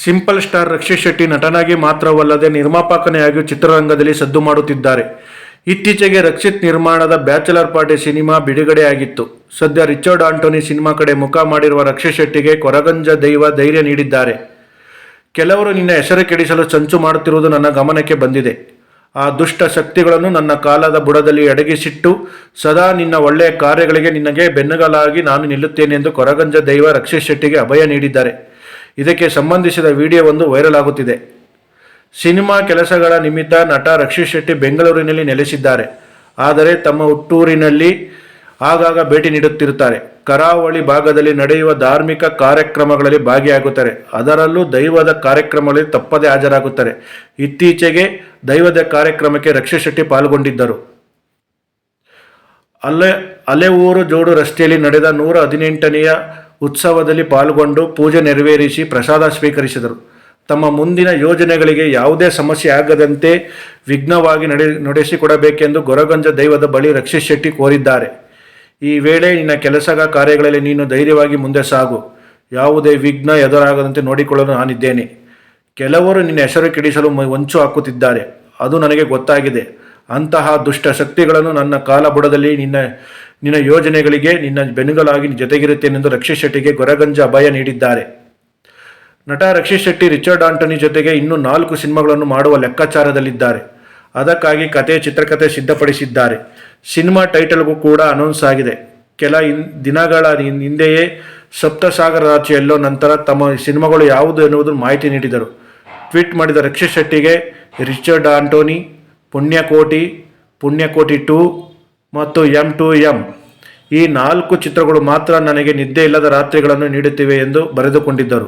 Simple star Rakshit Shetty ನಟನಾಗಿ ಮಾತ್ರವಲ್ಲದೆ ನಿರ್ಮಾಪಕನಾಗಿಯೂ ಚಿತ್ರರಂಗದಲ್ಲಿ ಸದ್ದು ಮಾಡುತ್ತಿದ್ದಾರೆ. ಇತ್ತೀಚೆಗೆ ರಕ್ಷಿತ್ ನಿರ್ಮಾಣದ ಬ್ಯಾಚಲರ್ ಪಾರ್ಟಿ ಸಿನಿಮಾ ಬಿಡುಗಡೆಯಾಗಿತ್ತು. ಸದ್ಯ ರಿಚರ್ಡ್ ಆಂಟೋನಿ ಸಿನಿಮಾ ಕಡೆ ಮುಖ ಮಾಡಿರುವ ರಕ್ಷಿತ್ ಶೆಟ್ಟಿಗೆ ಕೊರಗಜ್ಜ ದೈವ ಧೈರ್ಯ ನೀಡಿದ್ದಾರೆ. ಕೆಲವರು ನಿನ್ನ ಹೆಸರು ಕೆಡಿಸಲು ಸಂಚು ಮಾಡುತ್ತಿರುವುದು ನನ್ನ ಗಮನಕ್ಕೆ ಬಂದಿದೆ. ಆ ದುಷ್ಟ ಶಕ್ತಿಗಳನ್ನು ನನ್ನ ಕಾಲದ ಬುಡದಲ್ಲಿ ಅಡಗಿಸಿಟ್ಟು ಸದಾ ನಿನ್ನ ಒಳ್ಳೆಯ ಕಾರ್ಯಗಳಿಗೆ ನಿನಗೆ ಬೆನ್ನುಗಾಲಾಗಿ ನಾನು ನಿಲ್ಲುತ್ತೇನೆ ಎಂದು ಕೊರಗಜ್ಜ ದೈವ ರಕ್ಷಿತ್ ಶೆಟ್ಟಿಗೆ ಅಭಯ ನೀಡಿದ್ದಾರೆ. ಇದಕ್ಕೆ ಸಂಬಂಧಿಸಿದ ವಿಡಿಯೋವೊಂದು ವೈರಲ್ ಆಗುತ್ತಿದೆ. ಸಿನಿಮಾ ಕೆಲಸಗಳ ನಿಮಿತ್ತ ನಟ ರಕ್ಷಿತ್ ಶೆಟ್ಟಿ ಬೆಂಗಳೂರಿನಲ್ಲಿ ನೆಲೆಸಿದ್ದಾರೆ. ಆದರೆ ತಮ್ಮ ಹುಟ್ಟೂರಿನಲ್ಲಿ ಆಗಾಗ ಭೇಟಿ ನೀಡುತ್ತಿರುತ್ತಾರೆ. ಕರಾವಳಿ ಭಾಗದಲ್ಲಿ ನಡೆಯುವ ಧಾರ್ಮಿಕ ಕಾರ್ಯಕ್ರಮಗಳಲ್ಲಿ ಭಾಗಿಯಾಗುತ್ತಾರೆ. ಅದರಲ್ಲೂ ದೈವದ ಕಾರ್ಯಕ್ರಮಗಳಲ್ಲಿ ತಪ್ಪದೇ ಹಾಜರಾಗುತ್ತಾರೆ. ಇತ್ತೀಚೆಗೆ ದೈವದ ಕಾರ್ಯಕ್ರಮಕ್ಕೆ ರಕ್ಷಿತ್ ಶೆಟ್ಟಿ ಪಾಲ್ಗೊಂಡಿದ್ದರು. ಅಲೆಊರು ಜೋಡು ರಸ್ತೆಯಲ್ಲಿ ನಡೆದ 118ನೆಯ ಉತ್ಸವದಲ್ಲಿ ಪಾಲ್ಗೊಂಡು ಪೂಜೆ ನೆರವೇರಿಸಿ ಪ್ರಸಾದ ಸ್ವೀಕರಿಸಿದರು. ತಮ್ಮ ಮುಂದಿನ ಯೋಜನೆಗಳಿಗೆ ಯಾವುದೇ ಸಮಸ್ಯೆ ಆಗದಂತೆ ವಿಘ್ನವಾಗಿ ನಡೆಸಿಕೊಡಬೇಕೆಂದು ಕೊರಗಜ್ಜ ದೈವದ ಬಳಿ ರಕ್ಷಿತ್ ಶೆಟ್ಟಿ ಕೋರಿದ್ದಾರೆ. ಈ ವೇಳೆ ನಿನ್ನ ಕೆಲಸ ಕಾರ್ಯಗಳಲ್ಲಿ ನೀನು ಧೈರ್ಯವಾಗಿ ಮುಂದೆ ಸಾಗು. ಯಾವುದೇ ವಿಘ್ನ ಎದುರಾಗದಂತೆ ನೋಡಿಕೊಳ್ಳಲು ನಾನಿದ್ದೇನೆ. ಕೆಲವರು ನಿನ್ನ ಹೆಸರು ಕೆಡಿಸಲು ಹೊಂಚು ಹಾಕುತ್ತಿದ್ದಾರೆ. ಅದು ನನಗೆ ಗೊತ್ತಾಗಿದೆ. ಅಂತಹ ದುಷ್ಟ ಶಕ್ತಿಗಳನ್ನು ನನ್ನ ಕಾಲಬುಡದಲ್ಲಿ ನಿನ್ನ ಯೋಜನೆಗಳಿಗೆ ನಿನ್ನ ಬೆನ್ನುಗಾಲಾಗಿ ಜೊತೆಗಿರುತ್ತೇನೆಂದು ರಕ್ಷಿತ್ ಶೆಟ್ಟಿಗೆ ಕೊರಗಜ್ಜ ಅಭಯ ನೀಡಿದ್ದಾರೆ. ನಟ ರಕ್ಷಿತ್ ಶೆಟ್ಟಿ ರಿಚರ್ಡ್ ಆಂಟೋನಿ ಜೊತೆಗೆ ಇನ್ನೂ 4 ಸಿನಿಮಾಗಳನ್ನು ಮಾಡುವ ಲೆಕ್ಕಾಚಾರದಲ್ಲಿದ್ದಾರೆ. ಅದಕ್ಕಾಗಿ ಚಿತ್ರಕಥೆ ಸಿದ್ಧಪಡಿಸಿದ್ದಾರೆ. ಸಿನಿಮಾ ಟೈಟಲ್ಗೂ ಕೂಡ ಅನೌನ್ಸ್ ಆಗಿದೆ. ಕೆಲ ದಿನಗಳ ಹಿಂದೆಯೇ ಸಪ್ತಸಾಗರ ರಾತ್ರಿಯಲ್ಲೋ ನಂತರ ತಮ್ಮ ಸಿನಿಮಾಗಳು ಯಾವುದು ಎನ್ನುವುದನ್ನು ಮಾಹಿತಿ ನೀಡಿದರು. ಟ್ವೀಟ್ ಮಾಡಿದ ರಕ್ಷಿತ್ ಶೆಟ್ಟಿಗೆ ರಿಚರ್ಡ್ ಆಂಟೋನಿ, ಪುಣ್ಯಕೋಟಿ 2 ಮತ್ತು M2M ಈ 4 ಚಿತ್ರಗಳು ಮಾತ್ರ ನನಗೆ ನಿದ್ದೆ ಇಲ್ಲದ ರಾತ್ರಿಗಳನ್ನು ನೀಡುತ್ತಿವೆ ಎಂದು ಬರೆದುಕೊಂಡಿದ್ದರು.